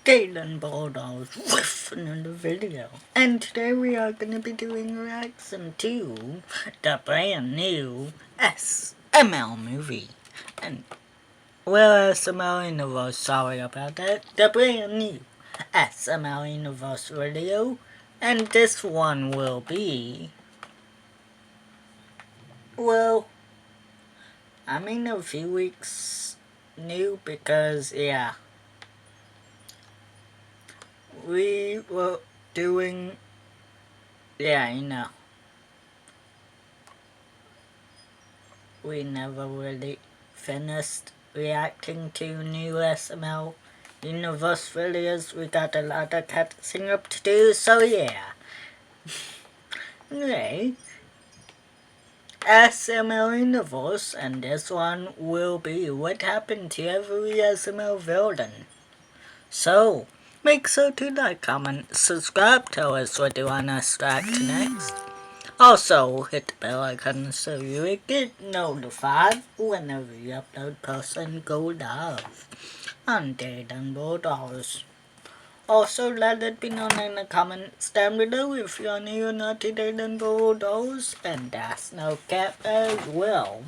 Dylan Bulldogs with another video. And today we are going to be doing a reaction to the brand new SML movie. And, well, SML Universe, sorry about that. The brand new SML Universe video. And this one will be, well, I'm in a few weeks new because, yeah. We were doing, we never really finished reacting to new SML Universe videos. We got a lot of catching up to do, so yeah. Anyway, SML Universe, and this one will be what happened to every SML villain. So, make sure to like, comment, subscribe, tell us what you want us to act next. Also, hit the bell icon so you will get notified whenever we upload posts and go live on Dylan Bulldogs. Also, let it be known in the comments down below if you're new or not to Dylan Bulldogs, and that's no cap as well.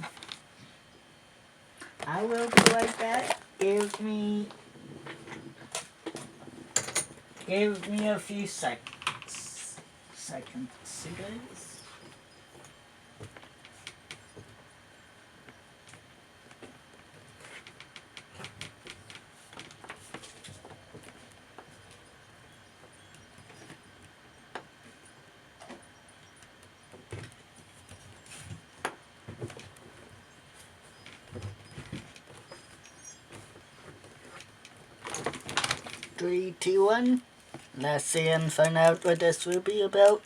I will be right back. Give me a few seconds, guys. Three, two, one. Let's see and find out what this will be about.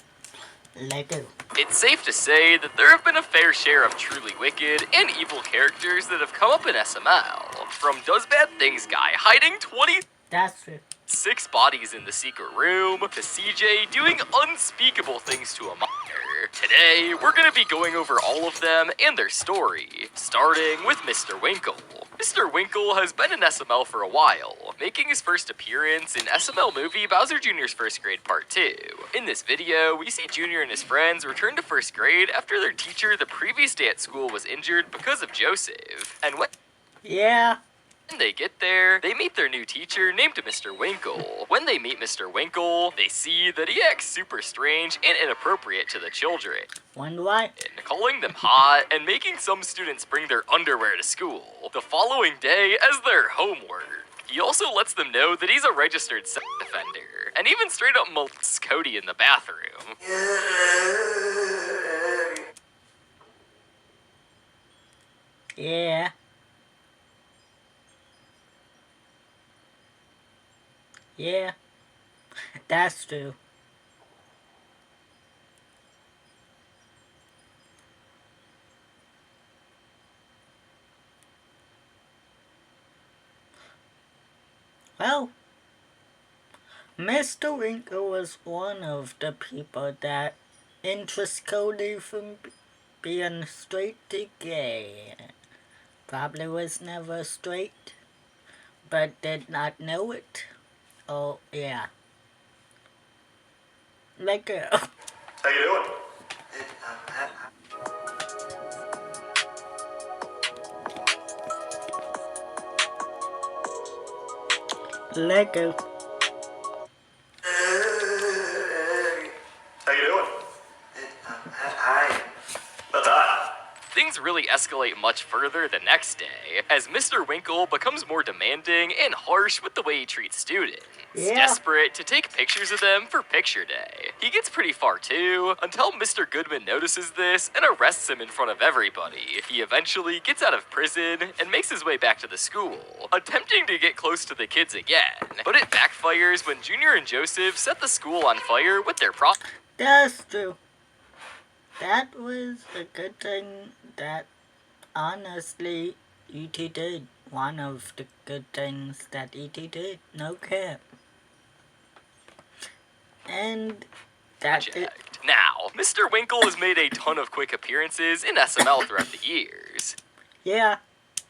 Let go. It's safe to say that there have been a fair share of truly wicked and evil characters that have come up in SML. From Does Bad Things guy hiding That's true. 26 bodies in the secret room, to CJ doing unspeakable things to a minor. Today, we're gonna be going over all of them and their story, starting with Mr. Winkle. Mr. Winkle has been in SML for a while, making his first appearance in SML movie Bowser Jr.'s First Grade Part 2. In this video, we see Junior and his friends return to first grade after their teacher the previous day at school was injured because of Joseph. And when they get there, they meet their new teacher named Mr. Winkle. When they meet Mr. Winkle, they see that he acts super strange and inappropriate to the children. Wonder why? Calling them hot and making some students bring their underwear to school the following day as their homework. He also lets them know that he's a registered sex offender, and even straight up molests Cody in the bathroom. Yeah. Yeah. That's true. Well, Mr. Winkle was one of the people that interests Cody from being straight to gay. Probably was never straight, but did not know it. Oh, yeah. Let go. How you doing? Let go. How you doing? Hi. Not that. Things really escalate much further the next day, as Mr. Winkle becomes more demanding and harsh with the way he treats students. Yeah. Desperate to take pictures of them for picture day. He gets pretty far too, until Mr. Goodman notices this and arrests him in front of everybody. He eventually gets out of prison and makes his way back to the school, attempting to get close to the kids again. But it backfires when Junior and Joseph set the school on fire with their That's true. That was a good thing that, honestly, E.T. did. One of the good things that E.T. did. No cap. And that's it. project. Now, Mr. Winkle has made a ton of quick appearances in SML throughout the years. Yeah.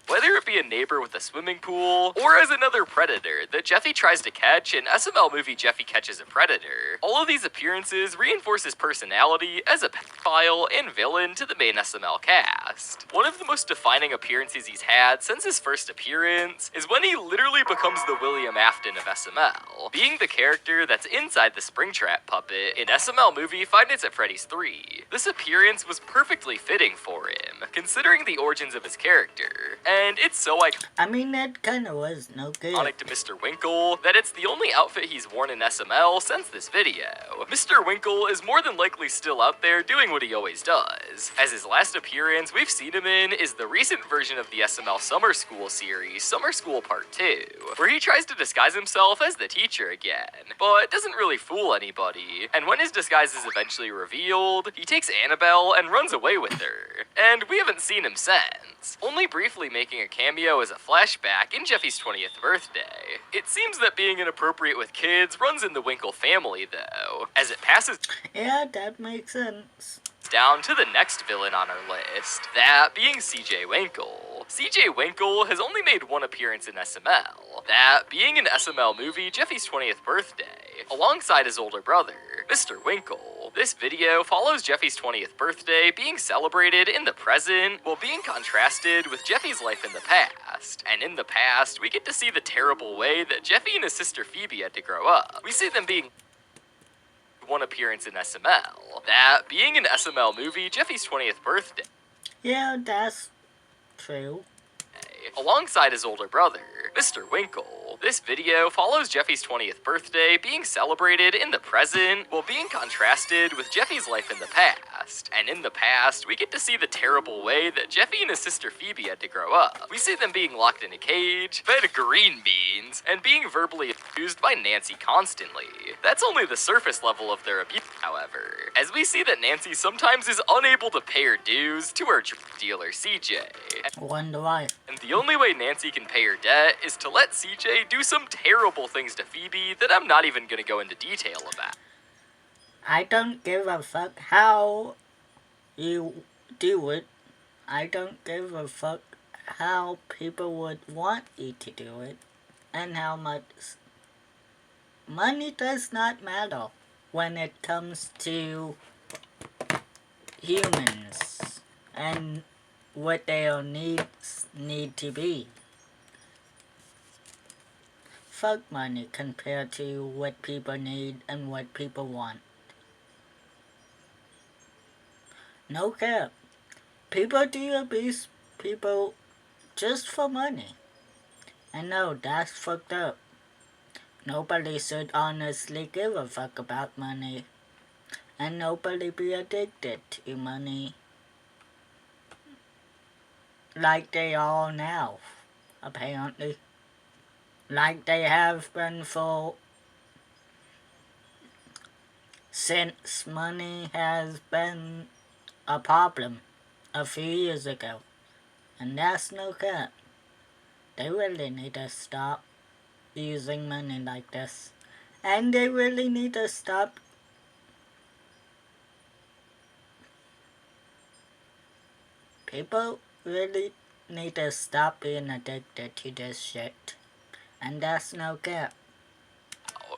whether it be a neighbor with a swimming pool, or as another predator that Jeffy tries to catch in SML movie Jeffy Catches a Predator. All of these appearances reinforce his personality as a pedophile and villain to the main SML cast. One of the most defining appearances he's had since his first appearance is when he literally becomes the William Afton of SML, being the character that's inside the Springtrap puppet in SML movie Five Nights at Freddy's 3. This appearance was perfectly fitting for him, considering the origins of his character, and it's so I mean, that kinda was no good. iconic to Mr. Winkle that it's the only outfit he's worn in SML since this video. Mr. Winkle is more than likely still out there doing what he always does, as his last appearance we've seen him in is the recent version of the SML Summer School series, Summer School Part 2, where he tries to disguise himself as the teacher again, but doesn't really fool anybody, and when his disguise is eventually revealed, he takes Annabelle and runs away with her, and we haven't seen him since, only briefly making a cameo as a flashback in Jeffy's 20th birthday. It seems that being inappropriate with kids runs in the Winkle family though, as it passes Yeah, that makes sense. down to the next villain on our list, that being CJ Winkle. CJ Winkle has only made one appearance in SML, that being in SML movie Jeffy's 20th birthday, alongside his older brother, Mr. Winkle. This video follows Jeffy's 20th birthday being celebrated in the present, while being contrasted with Jeffy's life in the past. And in the past, we get to see the terrible way that Jeffy and his sister Phoebe had to grow up. We see them being one appearance in SML, that being in SML movie Jeffy's 20th birthday. Yeah, that's true. Alongside his older brother, Mr. Winkle. This video follows Jeffy's 20th birthday being celebrated in the present, while being contrasted with Jeffy's life in the past. And in the past, we get to see the terrible way that Jeffy and his sister Phoebe had to grow up. We see them being locked in a cage, fed green beans, and being verbally abused by Nancy constantly. That's only the surface level of their abuse, however, as we see that Nancy sometimes is unable to pay her dues to her drug dealer CJ. Wonder why. And the only way Nancy can pay her debt is to let CJ do some terrible things to Phoebe that I'm not even gonna go into detail about. I don't give a fuck how you do it. I don't give a fuck how people would want you to do it, and how much money does not matter when it comes to humans and what their needs need to be. Fuck money compared to what people need and what people want. No cap. People do abuse people just for money. And no, that's fucked up. Nobody should honestly give a fuck about money. And nobody be addicted to money. Like they are now, apparently. Like they have been for since money has been a problem a few years ago. And that's no cap. They really need to stop using money like this. And they really need to stop people really need to stop being addicted to this shit. And that's no cap.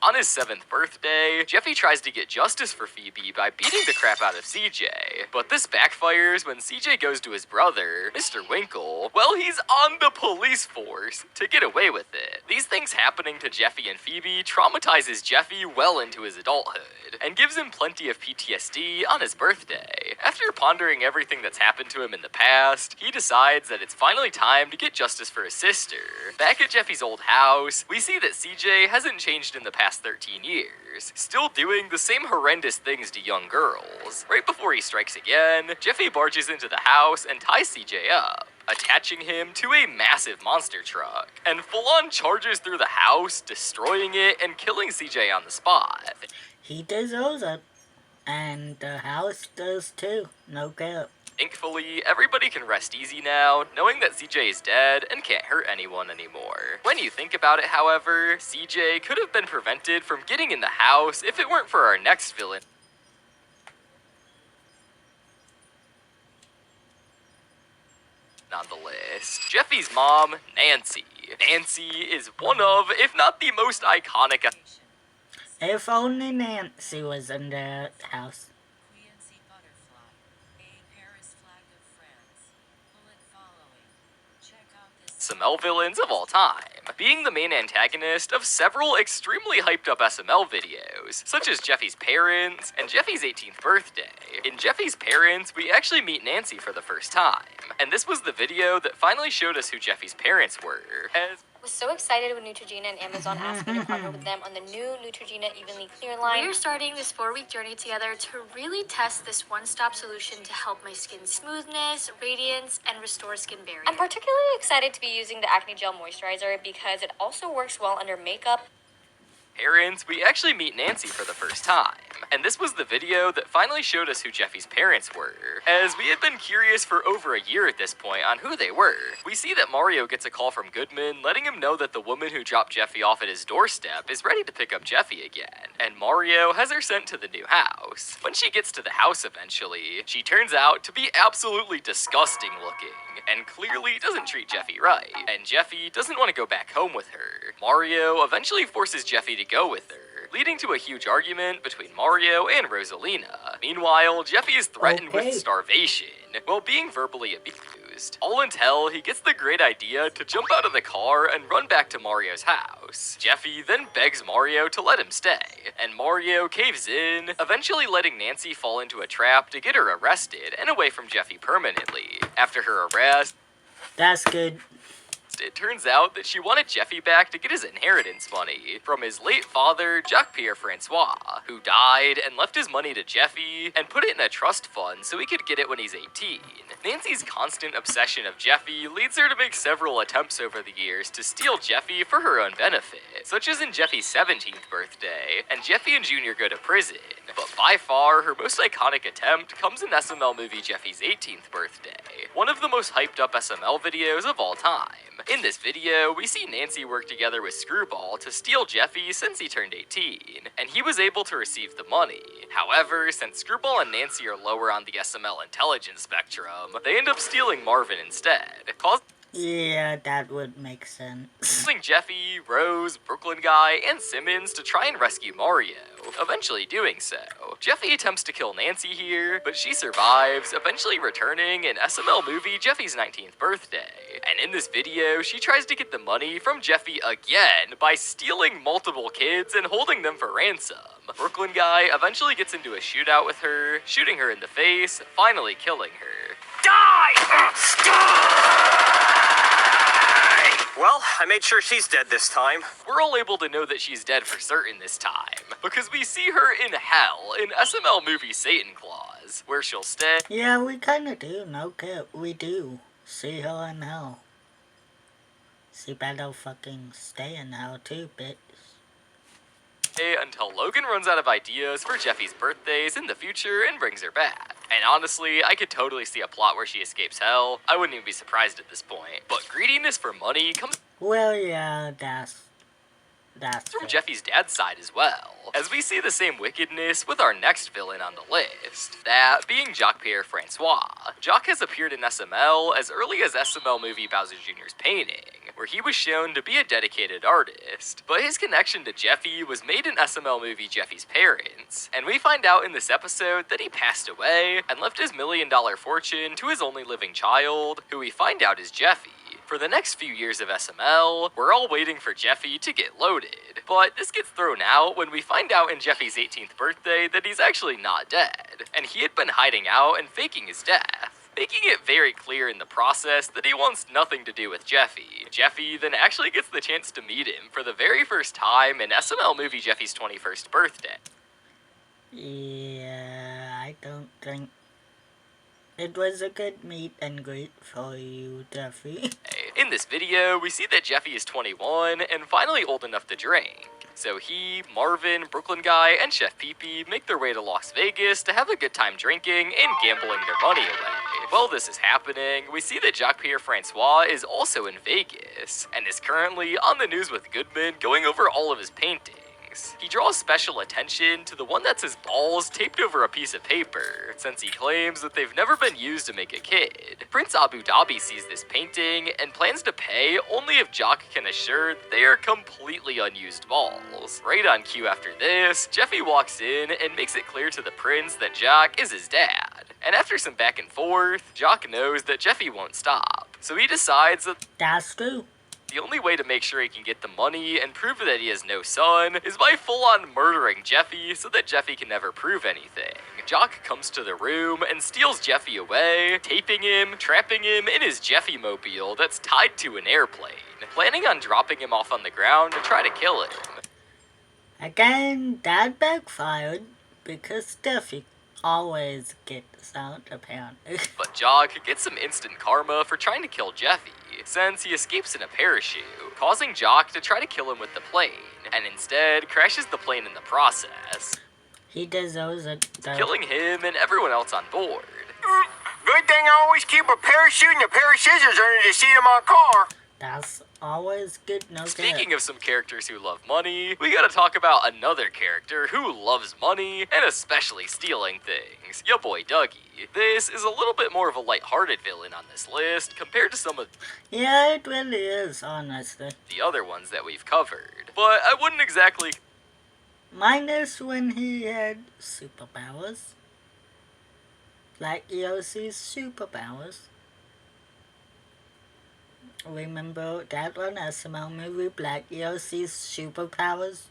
On his 7th birthday, Jeffy tries to get justice for Phoebe by beating the crap out of CJ. But this backfires when CJ goes to his brother, Mr. Winkle, well, he's on the police force to get away with it. These things happening to Jeffy and Phoebe traumatizes Jeffy well into his adulthood, and gives him plenty of PTSD on his birthday. After pondering everything that's happened to him in the past, he decides that it's finally time to get justice for his sister. Back at Jeffy's old house, we see that CJ hasn't changed in the past 13 years, still doing the same horrendous things to young girls. Right before he strikes again, Jeffy barges into the house and ties CJ up, attaching him to a massive monster truck, and full-on charges through the house, destroying it and killing CJ on the spot. He deserves it. And the house does too, no cap. Thankfully, everybody can rest easy now, knowing that CJ is dead and can't hurt anyone anymore. When you think about it, however, CJ could have been prevented from getting in the house if it weren't for our next villain. on the list, Jeffy's mom, Nancy. Nancy is one of, if not the most iconic. If only Nancy was in the house. SML villains of all time, being the main antagonist of several extremely hyped up SML videos, such as Jeffy's parents and Jeffy's 18th birthday. In Jeffy's parents, we actually meet Nancy for the first time, and this was the video that finally showed us who Jeffy's parents were. I was so excited when Neutrogena and Amazon asked me to partner with them on the new Neutrogena Evenly Clear line. We're starting this 4-week journey together to really test this one-stop solution to help my skin's smoothness, radiance, and restore skin barrier. I'm particularly excited to be using the Acne Gel Moisturizer because it also works well under makeup. Parents, we actually meet Nancy for the first time, and this was the video that finally showed us who Jeffy's parents were, as we had been curious for over a year at this point on who they were. We see that Mario gets a call from Goodman letting him know that the woman who dropped Jeffy off at his doorstep is ready to pick up Jeffy again, and Mario has her sent to the new house. When she gets to the house eventually, she turns out to be absolutely disgusting looking, and clearly doesn't treat Jeffy right, and Jeffy doesn't want to go back home with her. Mario eventually forces Jeffy to go with her, leading to a huge argument between Mario and Rosalina. Meanwhile, Jeffy is threatened with starvation while being verbally abused, all until he gets the great idea to jump out of the car and run back to Mario's house. Jeffy then begs Mario to let him stay, and Mario caves in, eventually letting Nancy fall into a trap to get her arrested and away from Jeffy permanently. After her arrest, That's good. it turns out that she wanted Jeffy back to get his inheritance money from his late father, Jacques-Pierre Francois, who died and left his money to Jeffy and put it in a trust fund so he could get it when he's 18. Nancy's constant obsession of Jeffy leads her to make several attempts over the years to steal Jeffy for her own benefit, such as in Jeffy's 17th birthday, and Jeffy and Junior go to prison. But by far, her most iconic attempt comes in SML movie Jeffy's 18th birthday, one of the most hyped up SML videos of all time. In this video, we see Nancy work together with Screwball to steal Jeffy since he turned 18, and he was able to receive the money. However, since Screwball and Nancy are lower on the SML intelligence spectrum, they end up stealing Marvin instead, Yeah, that would make sense. causing Jeffy, Rose, Brooklyn Guy, and Simmons to try and rescue Mario, eventually doing so. Jeffy attempts to kill Nancy here, but she survives, eventually returning in SML movie Jeffy's 19th birthday. And in this video, she tries to get the money from Jeffy again by stealing multiple kids and holding them for ransom. Brooklyn Guy eventually gets into a shootout with her, shooting her in the face, finally killing her. Well, I made sure she's dead this time. We're all able to know that she's dead for certain this time, because we see her in hell in SML movie Satan Claus, where she'll stay Yeah, we kinda do, no cap. We do. See her in hell. She better fucking stay in hell too, bitch. until Logan runs out of ideas for Jeffy's birthdays in the future and brings her back. And honestly, I could totally see a plot where she escapes hell. I wouldn't even be surprised at this point. But greediness for money comes Well, yeah, that's from good. Jeffy's dad's side as well, as we see the same wickedness with our next villain on the list, that being Jacques-Pierre Francois. Jacques has appeared in SML as early as SML movie Bowser Jr.'s Painting, where he was shown to be a dedicated artist, but his connection to Jeffy was made in SML movie Jeffy's Parents, and we find out in this episode that he passed away and left his $1 million fortune to his only living child, who we find out is Jeffy. For the next few years of SML, we're all waiting for Jeffy to get loaded, but this gets thrown out when we find out in Jeffy's 18th birthday that he's actually not dead, and he had been hiding out and faking his death, making it very clear in the process that he wants nothing to do with Jeffy. Jeffy then actually gets the chance to meet him for the very first time in SML movie Jeffy's 21st birthday. Yeah, I don't think it was a good meet and greet for you, Jeffy. In this video, we see that Jeffy is 21 and finally old enough to drink. So he, Marvin, Brooklyn Guy, and Chef Pee-Pee make their way to Las Vegas to have a good time drinking and gambling their money away. While this is happening, we see that Jacques-Pierre Francois is also in Vegas, and is currently on the news with Goodman going over all of his paintings. He draws special attention to the one that's his balls taped over a piece of paper, since he claims that they've never been used to make a kid. Prince Abu Dhabi sees this painting and plans to pay only if Jock can assure they are completely unused balls. Right on cue after this, Jeffy walks in and makes it clear to the prince that Jock is his dad. And after some back and forth, Jock knows that Jeffy won't stop. So he decides that That's true. the only way to make sure he can get the money and prove that he has no son is by full-on murdering Jeffy so that Jeffy can never prove anything. Jock comes to the room and steals Jeffy away, taping him, trapping him in his Jeffy-mobile that's tied to an airplane, planning on dropping him off on the ground to try to kill him. Again, that backfired because Jeffy always gets out apparently. But Jock gets some instant karma for trying to kill Jeffy, since he escapes in a parachute, causing Jock to try to kill him with the plane, and instead crashes the plane in the process, He deserves it though. killing him and everyone else on board. Good thing I always keep a parachute and a pair of scissors under the seat of my car. That's always good, no Speaking of some characters who love money, we gotta talk about another character who loves money, and especially stealing things, ya boy Dougie. This is a little bit more of a lighthearted villain on this list compared to some of Yeah, it really is, honestly. the other ones that we've covered, but I wouldn't exactly Minus when he had superpowers. Like Yoshi's superpowers. Remember that one SML movie, Black Yoshi's superpowers?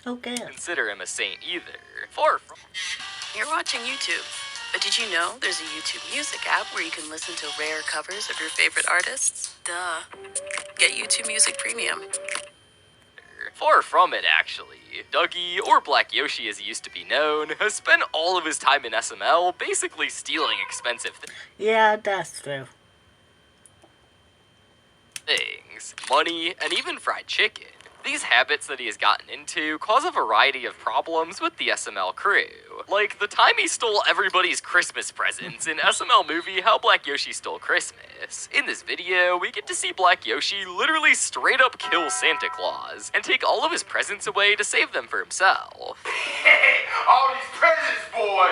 Who cares? consider him a saint either. Far from You're watching YouTube. But did you know there's a YouTube Music app where you can listen to rare covers of your favorite artists? Duh. Get YouTube Music Premium. Far from it, actually. Dougie, or Black Yoshi as he used to be known, has spent all of his time in SML basically stealing expensive Yeah, that's true. things, money, and even fried chicken. These habits that he has gotten into cause a variety of problems with the SML crew. Like the time he stole everybody's Christmas presents in SML movie How Black Yoshi Stole Christmas. In this video, we get to see Black Yoshi literally straight up kill Santa Claus and take all of his presents away to save them for himself. All these presents, boy.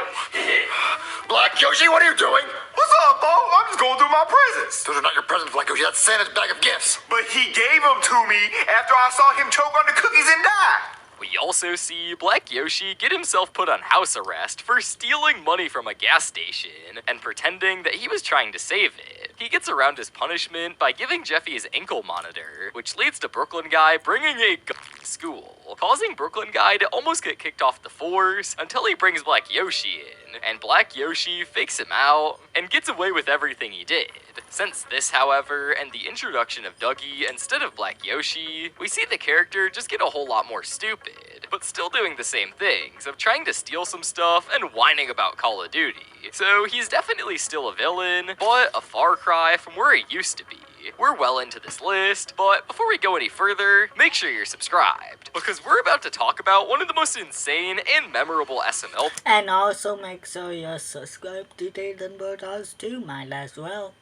Black Yoshi, what are you doing? What's up, Bo? I'm just going through my presents. Those are not your presents, Black Yoshi. That's Santa's bag of gifts. But he gave them to me after I saw him choke on the cookies and die. We also see Black Yoshi get himself put on house arrest for stealing money from a gas station and pretending that he was trying to save it. He gets around his punishment by giving Jeffy his ankle monitor, which leads to Brooklyn Guy bringing a gun to school, causing Brooklyn Guy to almost get kicked off the force until he brings Black Yoshi in, and Black Yoshi fakes him out and gets away with everything he did. Since this, however, and the introduction of Dougie instead of Black Yoshi, we see the character just get a whole lot more stupid, but still doing the same things of trying to steal some stuff and whining about Call of Duty. So he's definitely still a villain, but a far cry from where he used to be. We're well into this list, but before we go any further, make sure you're subscribed, because we're about to talk about one of the most insane and memorable SML And also make sure you're subscribed to Dayton Birdhouse too, might as well.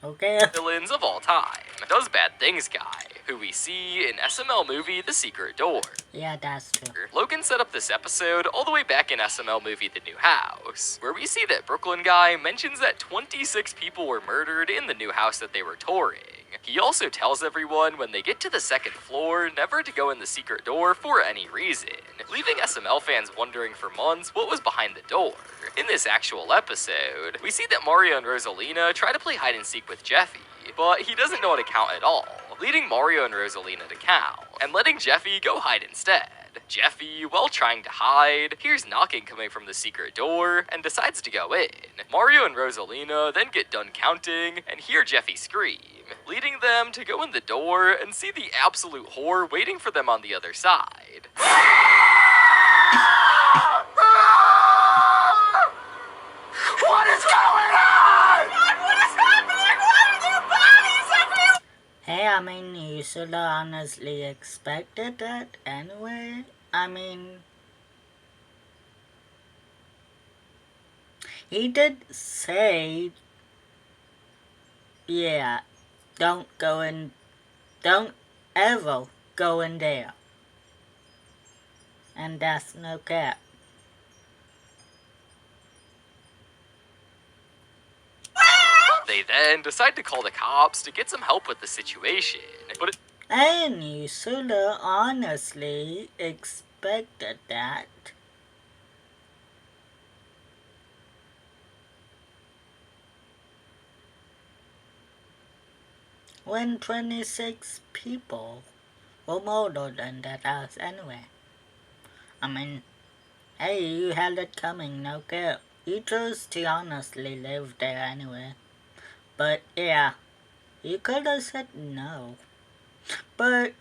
Okay? villains of all time. Does Bad Things Guy, who we see in SML movie The Secret Door. Yeah, that's true. Logan set up this episode all the way back in SML movie The New House, where we see that Brooklyn Guy mentions that 26 people were murdered in the new house that they were touring. He also tells everyone when they get to the second floor never to go in the secret door for any reason, leaving SML fans wondering for months what was behind the door. In this actual episode, we see that Mario and Rosalina try to play hide and seek with Jeffy, but he doesn't know how to count at all, leading Mario and Rosalina to count, and letting Jeffy go hide instead. Jeffy, while trying to hide, hears knocking coming from the secret door and decides to go in. Mario and Rosalina then get done counting and hear Jeffy scream, leading them to go in the door and see the absolute whore waiting for them on the other side. What is going on? What is happening? Why are there bodies everywhere? Hey, I mean, you should have honestly expected that anyway. I mean, he did say, yeah, don't ever go in there. And that's no cap. They then decide to call the cops to get some help with the situation, but And you shoulda honestly expected that. When 26 people were murdered in that house anyway. I mean, hey, you had it coming, no cap. You chose to honestly live there anyway. But yeah, you coulda said no. But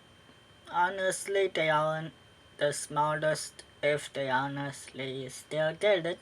honestly, they aren't the smartest if they honestly still did it.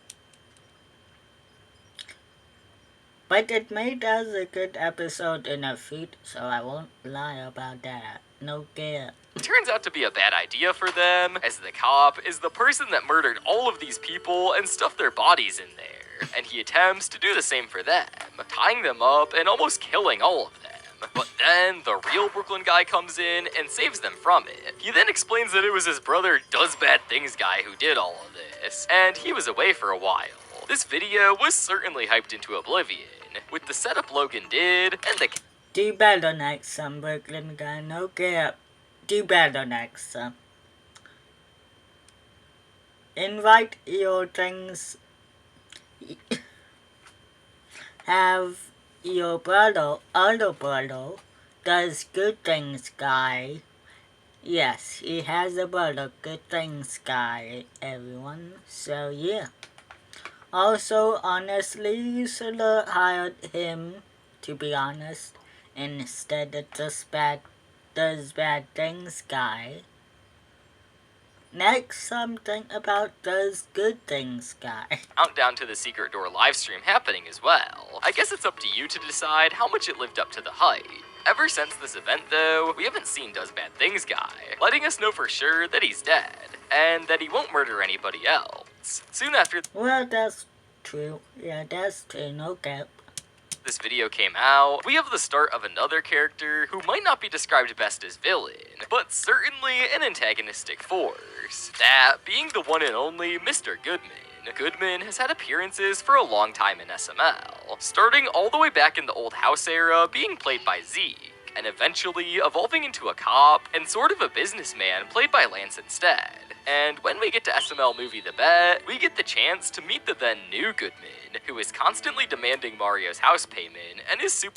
But it made us a good episode in a feed, so I won't lie about that. No care. it turns out to be a bad idea for them, as the cop is the person that murdered all of these people and stuffed their bodies in there, and he attempts to do the same for them, tying them up and almost killing all of them. But then the real Brooklyn guy comes in and saves them from it. He then explains that it was his brother Does Bad Things guy who did all of this, and he was away for a while. This video was certainly hyped into oblivion, with the setup Logan did, and the Do better next time, Brooklyn guy, no cap. Do better next time. Invite your things. Have your brother, other brother, does good things guy. Yes, he has a brother, good things guy, everyone. So yeah. Also, honestly, you should have hired him, to be honest, instead of does bad things guy. Next, something about does good things guy. countdown to the secret door livestream happening as well. I guess it's up to you to decide how much it lived up to the hype. Ever since this event though, we haven't seen Does Bad Things guy, letting us know for sure that he's dead, and that he won't murder anybody else. Soon after Well, that's true. Yeah, that's true, no cap. this video came out, we have the start of another character who might not be described best as villain, but certainly an antagonistic force. That being the one and only Mr. Goodman. Goodman has had appearances for a long time in SML, starting all the way back in the old house era being played by Zeke, and eventually evolving into a cop and sort of a businessman played by Lance instead. And when we get to SML Movie The Bet, we get the chance to meet the then new Goodman, who is constantly demanding Mario's house payment and is super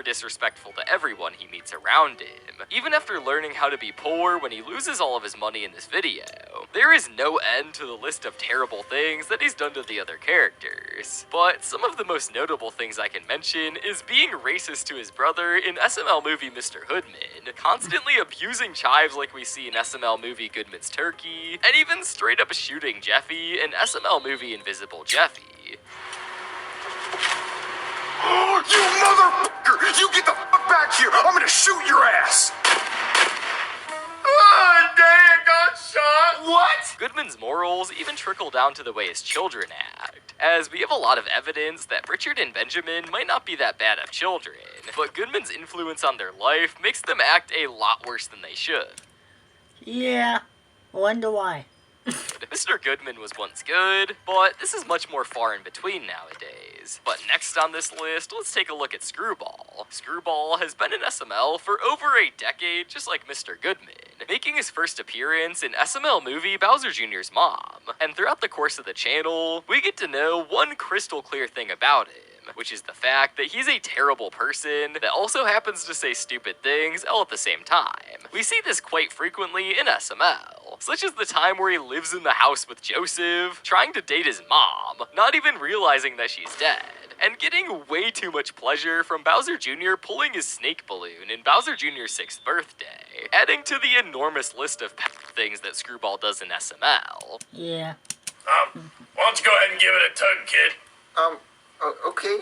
disrespectful to everyone he meets around him, even after learning how to be poor when he loses all of his money in this video. There is no end to the list of terrible things that he's done to the other characters, but some of the most notable things I can mention is being racist to his brother in SML movie Mr. Hoodman, constantly abusing chives like we see in SML movie Goodman's Turkey, and even straight up shooting Jeffy in SML movie Invisible Jeffy. You motherfucker! You get the fuck back here! I'm gonna shoot your ass! Oh, dang, got shot! What? Goodman's morals even trickle down to the way his children act, as we have a lot of evidence that Richard and Benjamin might not be that bad of children, but Goodman's influence on their life makes them act a lot worse than they should. Yeah, wonder why. Mr. Goodman was once good, but this is much more far in between nowadays. But next on this list, let's take a look at Screwball. Screwball has been in SML for over a decade, just like Mr. Goodman, making his first appearance in SML movie Bowser Jr.'s Mom. And throughout the course of the channel, we get to know one crystal clear thing about him, which is the fact that he's a terrible person that also happens to say stupid things all at the same time. We see this quite frequently in SML, such as the time where he lives in the house with Joseph, trying to date his mom, not even realizing that she's dead, and getting way too much pleasure from Bowser Jr. pulling his snake balloon in Bowser Jr.'s 6th birthday, adding to the enormous list of things that Screwball does in SML. Yeah. Why don't you go ahead and give it a tug, kid? Okay.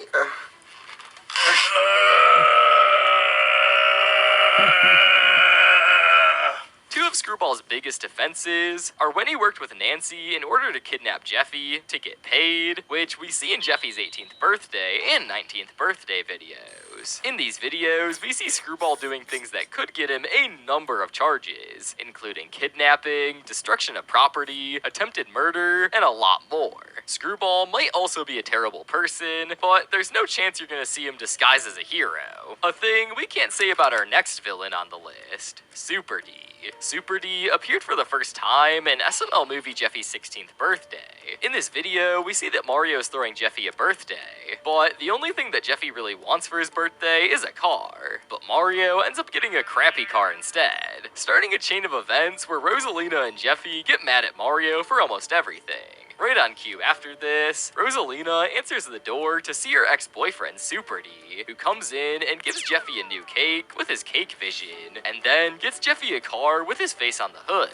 Two of Screwball's biggest offenses are when he worked with Nancy in order to kidnap Jeffy to get paid, which we see in Jeffy's 18th birthday and 19th birthday videos. In these videos, we see Screwball doing things that could get him a number of charges, including kidnapping, destruction of property, attempted murder, and a lot more. Screwball might also be a terrible person, but there's no chance you're gonna see him disguised as a hero. A thing we can't say about our next villain on the list, Super D. Super D appeared for the first time in SML movie Jeffy's 16th birthday. In this video, we see that Mario is throwing Jeffy a birthday, but the only thing that Jeffy really wants for his birthday is a car. But Mario ends up getting a crappy car instead, starting a chain of events where Rosalina and Jeffy get mad at Mario for almost everything. Right on cue after this, Rosalina answers the door to see her ex-boyfriend Super D, who comes in and gives Jeffy a new cake with his cake vision, and then gets Jeffy a car with his face on the hood.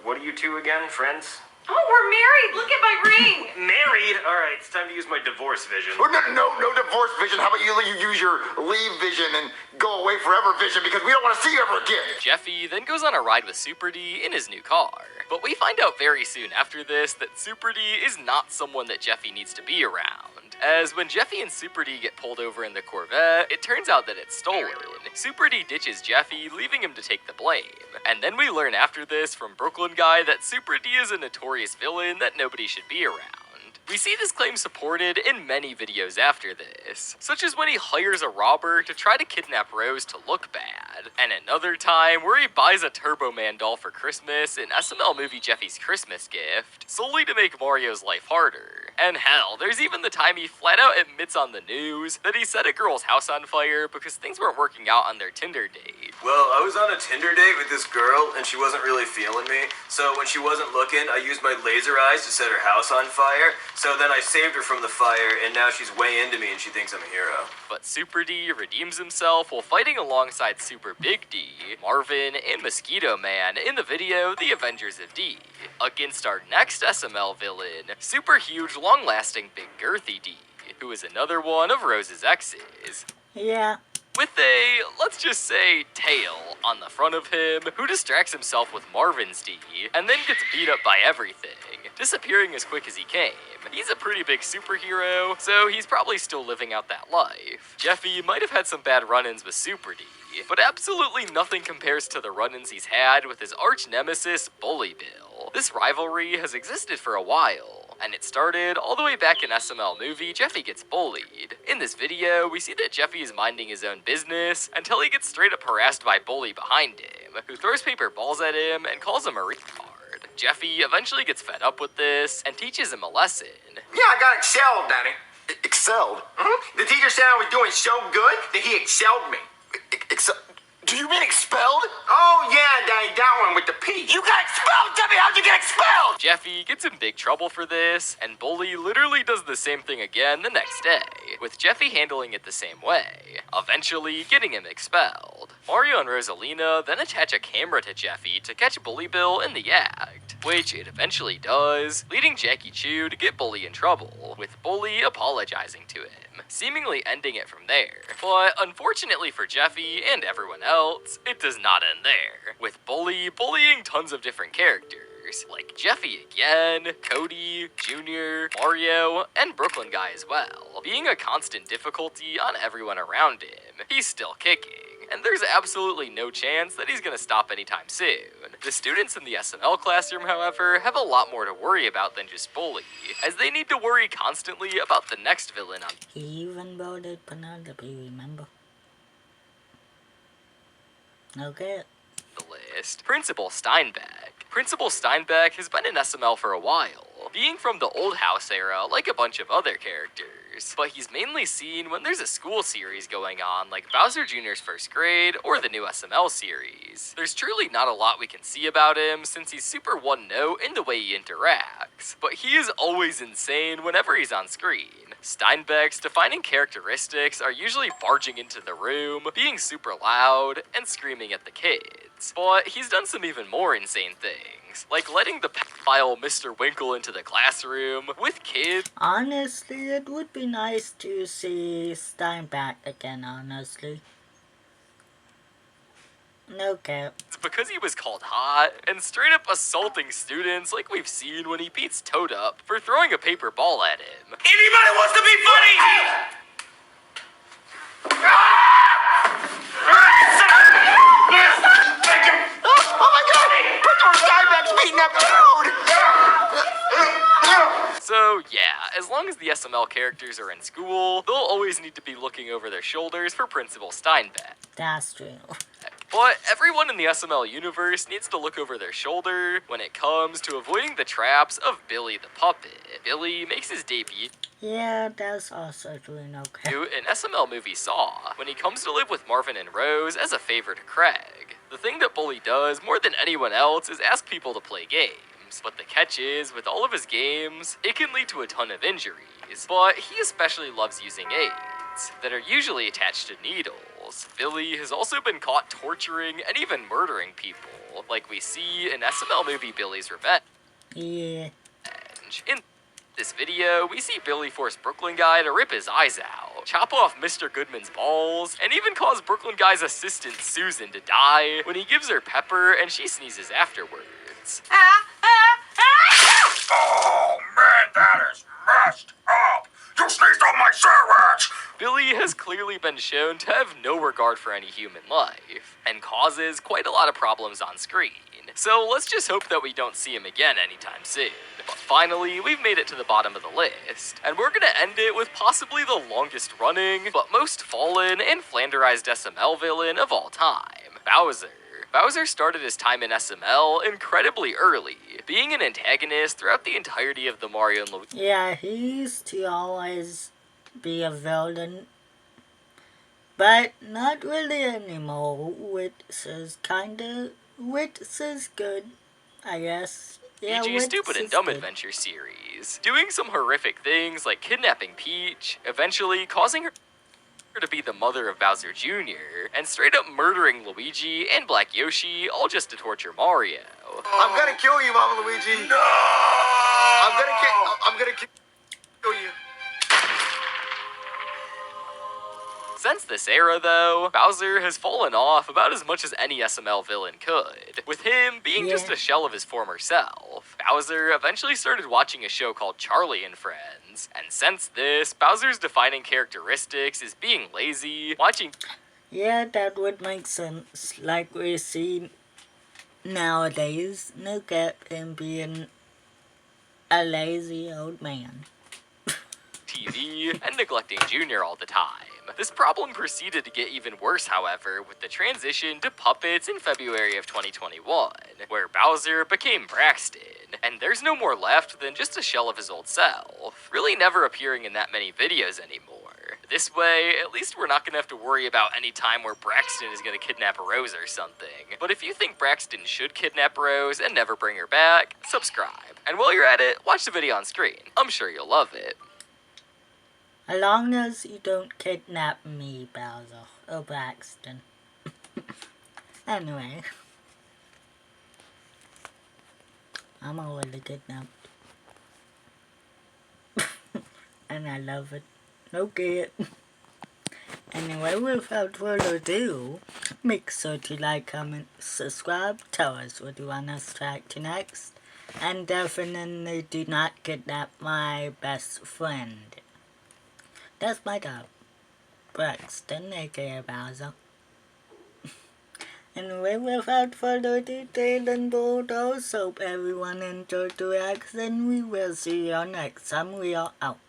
What are you two again, friends? Oh, we're married! Look at my ring! Married? Alright, it's time to use my divorce vision. Oh, no divorce vision. How about you use your leave vision and go away forever vision because we don't want to see you ever again. Jeffy then goes on a ride with Super D in his new car. But we find out very soon after this that Super D is not someone that Jeffy needs to be around. As when Jeffy and Super D get pulled over in the Corvette, it turns out that it's stolen. Super D ditches Jeffy, leaving him to take the blame. And then we learn after this from Brooklyn Guy that Super D is a notorious villain that nobody should be around. We see this claim supported in many videos after this, such as when he hires a robber to try to kidnap Rose to look bad, and another time where he buys a Turbo Man doll for Christmas in SML movie Jeffy's Christmas gift, solely to make Mario's life harder. And hell, there's even the time he flat out admits on the news that he set a girl's house on fire because things weren't working out on their Tinder date. Well, I was on a Tinder date with this girl, and she wasn't really feeling me, so when she wasn't looking, I used my laser eyes to set her house on fire. So then I saved her from the fire, and now she's way into me and she thinks I'm a hero. But Super D redeems himself while fighting alongside Super Big D, Marvin, and Mosquito Man in the video The Avengers of D, against our next SML villain, Super Huge Long-Lasting Big Girthy D, who is another one of Rose's exes. Yeah. With a, let's just say, tail on the front of him, who distracts himself with Marvin's D, and then gets beat up by everything, disappearing as quick as he came. He's a pretty big superhero, so he's probably still living out that life. Jeffy might have had some bad run-ins with Super D, but absolutely nothing compares to the run-ins he's had with his arch-nemesis, Bully Bill. This rivalry has existed for a while, and it started all the way back in SML movie Jeffy Gets Bullied. In this video, we see that Jeffy is minding his own business until he gets straight up harassed by Bully behind him, who throws paper balls at him and calls him a retard. Jeffy eventually gets fed up with this and teaches him a lesson. Yeah, I got excelled, Daddy. Excelled? The teacher said I was doing so good that he excelled me. Do you mean expelled? Oh, yeah, Daddy, that one with the P. You got expelled, Debbie! How'd you get expelled? Jeffy gets in big trouble for this, and Bully literally does the same thing again the next day, with Jeffy handling it the same way, eventually getting him expelled. Mario and Rosalina then attach a camera to Jeffy to catch Bully Bill in the act, which it eventually does, leading Jackie Chu to get Bully in trouble, with Bully apologizing to him, seemingly ending it from there. But unfortunately for Jeffy and everyone else, it does not end there, with Bully bullying tons of different characters, like Jeffy again, Cody, Junior, Mario, and Brooklyn Guy as well, being a constant difficulty on everyone around him. He's still kicking, and there's absolutely no chance that he's gonna stop anytime soon. The students in the SML classroom, however, have a lot more to worry about than just Bully, as they need to worry constantly about the next villain on He even voted Penelope, remember? Okay. the list, Principal Steinbeck. Principal Steinbeck has been in SML for a while, being from the old house era like a bunch of other characters, but he's mainly seen when there's a school series going on like Bowser Jr.'s First Grade or the new SML series. There's truly not a lot we can see about him since he's super one-note in the way he interacts, but he is always insane whenever he's on screen. Steinbeck's defining characteristics are usually barging into the room, being super loud, and screaming at the kids. But he's done some even more insane things, like letting the pedophile Mr. Winkle into the classroom with kids. Honestly, it would be nice to see Steinbeck again, honestly. No cap. It's because he was called hot and straight up assaulting students like we've seen when he beats Toad up for throwing a paper ball at him. Anybody wants to be funny? Oh my god! Put your Steinbeck's beating up dude! So yeah, as long as the SML characters are in school, they'll always need to be looking over their shoulders for Principal Steinbeck. That's true. But everyone in the SML universe needs to look over their shoulder when it comes to avoiding the traps of Billy the Puppet. Billy makes his debut Yeah, that's also doing okay. in SML movie Saw, when he comes to live with Marvin and Rose as a favor to Craig. The thing that Bully does more than anyone else is ask people to play games. But the catch is, with all of his games, it can lead to a ton of injuries. But he especially loves using aids that are usually attached to needles. Billy has also been caught torturing and even murdering people, like we see in SML movie Billy's Revenge. Yeah. In this video, we see Billy force Brooklyn Guy to rip his eyes out, chop off Mr. Goodman's balls, and even cause Brooklyn Guy's assistant Susan to die when he gives her pepper and she sneezes afterwards. Oh man, that is messed up! You sneezed on my sandwich! Billy has clearly been shown to have no regard for any human life, and causes quite a lot of problems on screen. So let's just hope that we don't see him again anytime soon. But finally, we've made it to the bottom of the list, and we're gonna end it with possibly the longest running, but most fallen and flanderized SML villain of all time, Bowser. Bowser started his time in SML incredibly early, being an antagonist throughout the entirety of the Mario and Luigi. Yeah, he used to always be a villain. But not really anymore, which is good, I guess. Yeah, Luigi's which Stupid and is Dumb good. Adventure series, doing some horrific things like kidnapping Peach, eventually causing her to be the mother of Bowser Jr., and straight up murdering Luigi and Black Yoshi, all just to torture Mario. I'm gonna kill you, Mama Luigi. No! I'm gonna kill you. Since this era, though, Bowser has fallen off about as much as any SML villain could, with him being just a shell of his former self. Bowser eventually started watching a show called Charlie and Friends, and since this, Bowser's defining characteristics is being lazy, watching... Yeah, that would make sense. Like we see nowadays, no cap him being a lazy old man. TV and neglecting Junior all the time. This problem proceeded to get even worse, however, with the transition to puppets in February of 2021, where Bowser became Braxton, and there's no more left than just a shell of his old self, really never appearing in that many videos anymore. This way, at least we're not gonna have to worry about any time where Braxton is gonna kidnap Rose or something. But if you think Braxton should kidnap Rose and never bring her back, subscribe. And while you're at it, watch the video on screen. I'm sure you'll love it. As long as you don't kidnap me, Bowser, or Braxton. Anyway. I'm already kidnapped. And I love it. Okay. Anyway, without further ado, make sure to like, comment, subscribe, tell us what you want us to react to next, and definitely do not kidnap my best friend. That's my dog, Braxton, aka Bowser. Anyway, without further detail and photos, hope everyone enjoyed the reaction. We will see you next time. We are out.